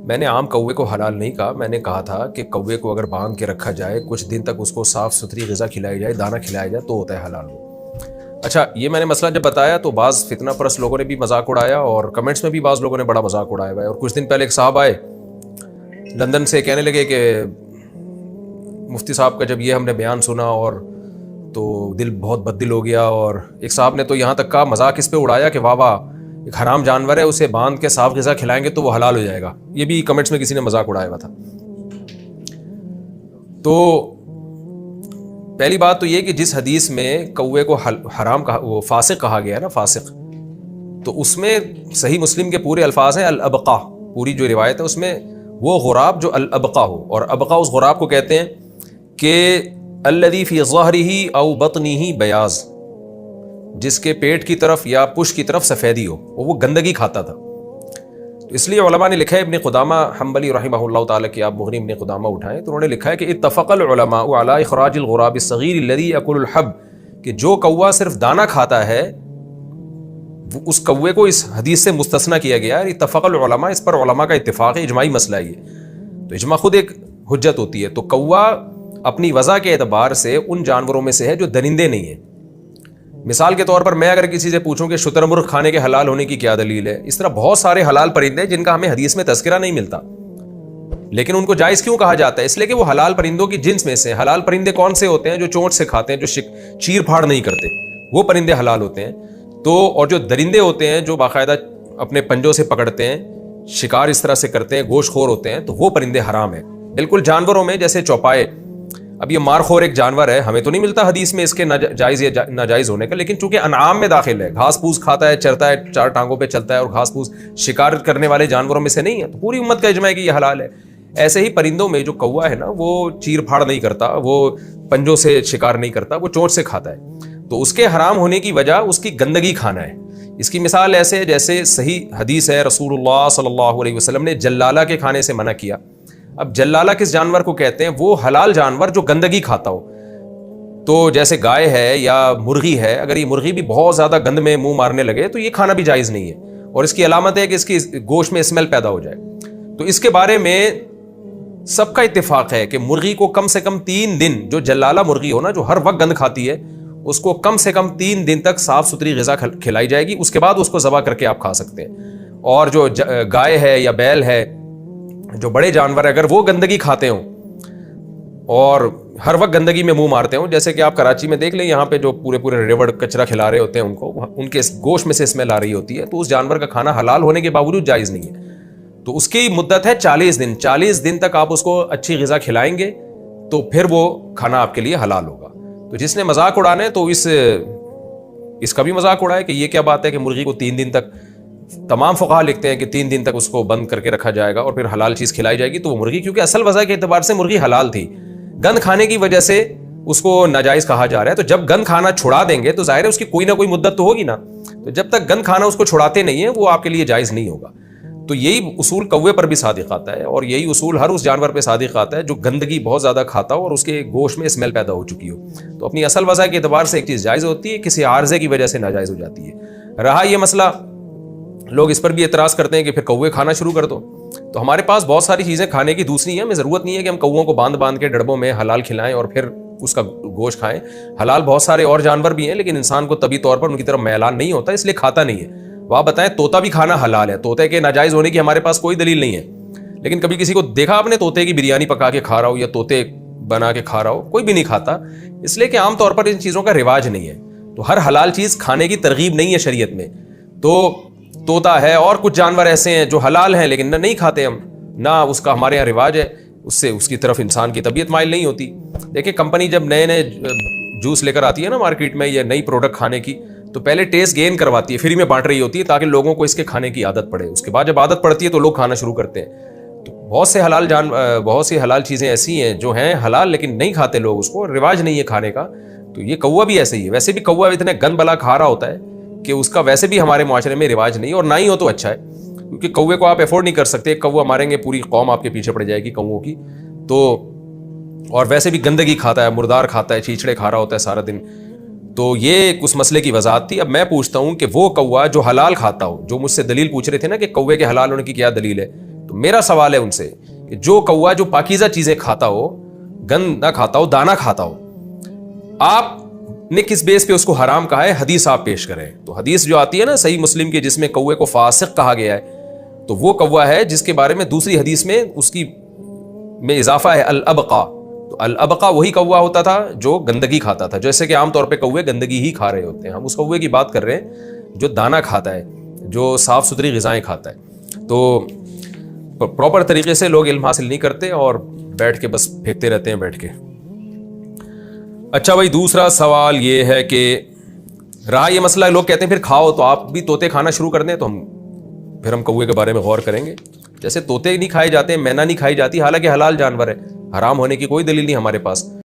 میں نے عام کوے کو حلال نہیں کہا، میں نے کہا تھا کہ کوے کو اگر باندھ کے رکھا جائے، کچھ دن تک اس کو صاف ستھری غذا کھلائی جائے، دانہ کھلایا جائے، تو ہوتا ہے حلال وہ۔ اچھا، یہ میں نے مسئلہ جب بتایا تو بعض فتنہ پرست لوگوں نے بھی مذاق اڑایا، اور کمنٹس میں بھی بعض لوگوں نے بڑا مذاق اڑایا ہوا ہے۔ اور کچھ دن پہلے ایک صاحب آئے لندن سے، کہنے لگے کہ مفتی صاحب کا جب یہ ہم نے بیان سنا اور تو دل بہت بد دل ہو گیا، اور ایک صاحب نے تو یہاں تک کہا، مذاق اس پہ اڑایا کہ واہ واہ، ایک حرام جانور ہے، اسے باندھ کے صاف غذا کھلائیں گے تو وہ حلال ہو جائے گا۔ یہ بھی کمنٹس میں کسی نے مذاق اڑایا ہوا تھا۔ تو پہلی بات تو یہ کہ جس حدیث میں کوے کو حرام کہا، وہ فاسق کہا گیا ہے نا، فاسق، تو اس میں صحیح مسلم کے پورے الفاظ ہیں الابقا، پوری جو روایت ہے اس میں وہ غراب جو الابقا ہو، اور ابقا اس غراب کو کہتے ہیں کہ الذی فی ظہرہ او بطنہ بیاض، جس کے پیٹ کی طرف یا پش کی طرف سفیدی ہو، وہ گندگی کھاتا تھا۔ تو اس لیے علماء نے لکھا ہے، ابن قدامہ حنبلی رحمہ اللہ تعالیٰ کی آپ مغنی ابن قدامہ اٹھائیں تو انہوں نے لکھا ہے کہ اتفق العلماء علی اخراج الغراب الصغیر الذی یاکل الحب، کہ جو کوا صرف دانہ کھاتا ہے اس کوے کو اس حدیث سے مستثنیٰ کیا گیا ہے۔ اتفق العلماء، اس پر علماء کا اتفاق ہے، اجماعی مسئلہ ہے یہ، تو اجماع خود ایک حجت ہوتی ہے۔ تو کوا اپنی وضع کے اعتبار سے ان جانوروں میں سے ہے جو درندے نہیں ہیں۔ مثال کے طور پر میں اگر کسی سے پوچھوں کہ شتر مرغ کھانے کے حلال ہونے کی کیا دلیل ہے، اس طرح بہت سارے حلال پرندے جن کا ہمیں حدیث میں تذکرہ نہیں ملتا، لیکن ان کو جائز کیوں کہا جاتا ہے؟ اس لیے کہ وہ حلال پرندوں کی جنس میں سے۔ حلال پرندے کون سے ہوتے ہیں؟ جو چونچ سے کھاتے ہیں، جو چیر پھاڑ نہیں کرتے، وہ پرندے حلال ہوتے ہیں۔ تو اور جو درندے ہوتے ہیں جو باقاعدہ اپنے پنجوں سے پکڑتے ہیں، شکار اس طرح سے کرتے ہیں، گوشت خور ہوتے ہیں، تو وہ پرندے حرام ہیں۔ بالکل جانوروں میں جیسے چوپائے، اب یہ مارخور ایک جانور ہے، ہمیں تو نہیں ملتا حدیث میں اس کے جائز یا ناجائز ہونے کا، لیکن چونکہ انعام میں داخل ہے، گھاس پھوس کھاتا ہے، چرتا ہے، چار ٹانگوں پہ چلتا ہے، اور گھاس پھوس شکار کرنے والے جانوروں میں سے نہیں ہے، تو پوری امت کا اجماع ہے کہ یہ حلال ہے۔ ایسے ہی پرندوں میں جو کوا ہے نا، وہ چیر پھاڑ نہیں کرتا، وہ پنجوں سے شکار نہیں کرتا، وہ چونچ سے کھاتا ہے، تو اس کے حرام ہونے کی وجہ اس کی گندگی کھانا ہے۔ اس کی مثال ایسے جیسے صحیح حدیث ہے، رسول اللہ صلی اللہ علیہ وسلم نے جلالہ کے کھانے سے منع کیا۔ اب جلالہ کس جانور کو کہتے ہیں؟ وہ حلال جانور جو گندگی کھاتا ہو، تو جیسے گائے ہے یا مرغی ہے، اگر یہ مرغی بھی بہت زیادہ گند میں منہ مارنے لگے تو یہ کھانا بھی جائز نہیں ہے، اور اس کی علامت ہے کہ اس کی گوشت میں اسمیل پیدا ہو جائے۔ تو اس کے بارے میں سب کا اتفاق ہے کہ مرغی کو کم سے کم 3 دن، جو جلالہ مرغی ہو نا، جو ہر وقت گند کھاتی ہے، اس کو کم سے کم 3 دن تک صاف ستھری غذا کھلائی جائے گی، اس کے بعد اس کو ذبح کر کے آپ کھا سکتے ہیں۔ اور جو گائے ہے یا بیل ہے، جو بڑے جانور ہے، اگر وہ گندگی کھاتے ہوں اور ہر وقت گندگی میں منہ مارتے ہوں، جیسے کہ آپ کراچی میں دیکھ لیں، یہاں پہ جو پورے ریوڑ کچرا کھلا رہے ہوتے ہیں، ان کے گوشت میں سے اسمیل آ رہی ہوتی ہے، تو اس جانور کا کھانا حلال ہونے کے باوجود جائز نہیں ہے۔ تو اس کی مدت ہے 40 دن، 40 دن تک آپ اس کو اچھی غذا کھلائیں گے تو پھر وہ کھانا آپ کے لیے حلال ہوگا۔ تو جس نے مذاق اڑانا ہے تو اس کا بھی مذاق اڑائے کہ یہ کیا بات ہے کہ مرغی کو 3 دن تک، تمام فقہا لکھتے ہیں کہ 3 دن تک اس کو بند کر کے رکھا جائے گا اور پھر حلال چیز کھلائی جائے گی، تو وہ مرغی، کیونکہ اصل وضع کے اعتبار سے مرغی حلال تھی، گند کھانے کی وجہ سے اس کو ناجائز کہا جا رہا ہے۔ تو جب گند کھانا چھڑا دیں گے تو ظاہر ہے اس کی کوئی نہ کوئی مدت تو ہوگی نا، تو جب تک گند کھانا اس کو چھڑاتے نہیں ہیں وہ آپ کے لیے جائز نہیں ہوگا۔ تو یہی اصول کوے پر بھی صادق آتا ہے، اور یہی اصول ہر اس جانور پہ صادق آتا ہے جو گندگی بہت زیادہ کھاتا ہو اور اس کے گوشت میں اسمیل پیدا ہو چکی ہو۔ تو اپنی اصل وضع کے اعتبار سے ایک چیز جائز ہوتی ہے، کسی عارضے کی وجہ سے ناجائز ہو جاتی ہے۔ رہا یہ مسئلہ، لوگ اس پر بھی اعتراض کرتے ہیں کہ پھر کوے کھانا شروع کر دو، تو ہمارے پاس بہت ساری چیزیں کھانے کی دوسری ہیں، ہمیں ضرورت نہیں ہے کہ ہم کووں کو باندھ کے ڈڑبوں میں حلال کھلائیں اور پھر اس کا گوشت کھائیں۔ حلال بہت سارے اور جانور بھی ہیں، لیکن انسان کو طبی طور پر ان کی طرف میلان نہیں ہوتا، اس لیے کھاتا نہیں ہے۔ وہ آپ بتائیں، طوطا بھی کھانا حلال ہے، طوطے کے ناجائز ہونے کی ہمارے پاس کوئی دلیل نہیں ہے، لیکن کبھی کسی کو دیکھا آپ نے طوطے کی بریانی پکا کے کھا رہا ہو یا طوطے بنا کے کھا رہا ہو؟ کوئی بھی نہیں کھاتا، اس لیے کہ عام طور پر ان چیزوں کا رواج نہیں ہے۔ تو ہر حلال چیز کھانے کی ترغیب نہیں ہے شریعت میں۔ تو طوطا ہے اور کچھ جانور ایسے ہیں جو حلال ہیں لیکن نہیں کھاتے ہم، نہ اس کا ہمارے یہاں رواج ہے، اس سے اس کی طرف انسان کی طبیعت مائل نہیں ہوتی۔ دیکھیں، کمپنی جب نئے جوس لے کر آتی ہے نا مارکیٹ میں، یا نئی پروڈکٹ کھانے کی، تو پہلے ٹیسٹ گین کرواتی ہے، فری میں بانٹ رہی ہوتی ہے تاکہ لوگوں کو اس کے کھانے کی عادت پڑے۔ اس کے بعد جب عادت پڑتی ہے تو لوگ کھانا شروع کرتے ہیں۔ تو بہت سی حلال چیزیں ایسی ہیں جو ہیں حلال لیکن نہیں کھاتے لوگ، اس کو رواج نہیں ہے کھانے کا۔ تو یہ کوا بھی ایسے ہی ہے، ویسے بھی کوا اتنے گند بلا کھا رہا ہوتا ہے کہ اس کا ویسے بھی ہمارے معاشرے میں رواج نہیں ہے، اور نہ ہی ہو تو اچھا ہے، کیونکہ کوے کو آپ افورڈ نہیں کر سکتے، کوا ماریں گے پوری قوم آپ کے پیچھے پڑ جائے گی کووں کی۔ تو اور ویسے بھی گندگی کھاتا ہے، مردار کھاتا ہے، چیچڑے کھا رہا ہوتا ہے سارا دن۔ تو یہ اس مسئلے کی وضاحت تھی۔ اب میں پوچھتا ہوں کہ وہ کوا جو حلال کھاتا ہو، جو مجھ سے دلیل پوچھ رہے تھے نا کہ کوے کے حلال ہونے کی کیا دلیل ہے، تو تو میرا سوال ہے ان سے کہ جو کوا جو پاکیزہ چیزیں کھاتا ہو، گند نہ کھاتا ہو، دانا کھاتا ہو، آپ نے کس بیس پہ اس کو حرام کہا ہے؟ حدیث آپ پیش کریں۔ تو حدیث جو آتی ہے نا صحیح مسلم کی، جس میں کوے کو فاسق کہا گیا ہے، تو وہ کوا ہے جس کے بارے میں دوسری حدیث میں اس کی میں اضافہ ہے الابقا۔ تو الابقا وہی کوا ہوتا تھا جو گندگی کھاتا تھا، جیسے کہ عام طور پہ کوے گندگی ہی کھا رہے ہوتے ہیں، ہم اس کوے کی بات کر رہے ہیں جو دانا کھاتا ہے، جو صاف ستھری غذائیں کھاتا ہے۔ تو پراپر طریقے سے لوگ علم حاصل نہیں کرتے اور بیٹھ کے بس پھینکتے رہتے ہیں بیٹھ کے۔ اچھا بھائی، دوسرا سوال یہ ہے کہ رہا یہ مسئلہ، لوگ کہتے ہیں پھر کھاؤ، تو آپ بھی طوطے کھانا شروع کر دیں، تو پھر ہم کوے کے بارے میں غور کریں گے۔ جیسے طوطے نہیں کھائے جاتے، مینا نہیں کھائی جاتی، حالانکہ حلال جانور ہے، حرام ہونے کی کوئی دلیل نہیں ہمارے پاس۔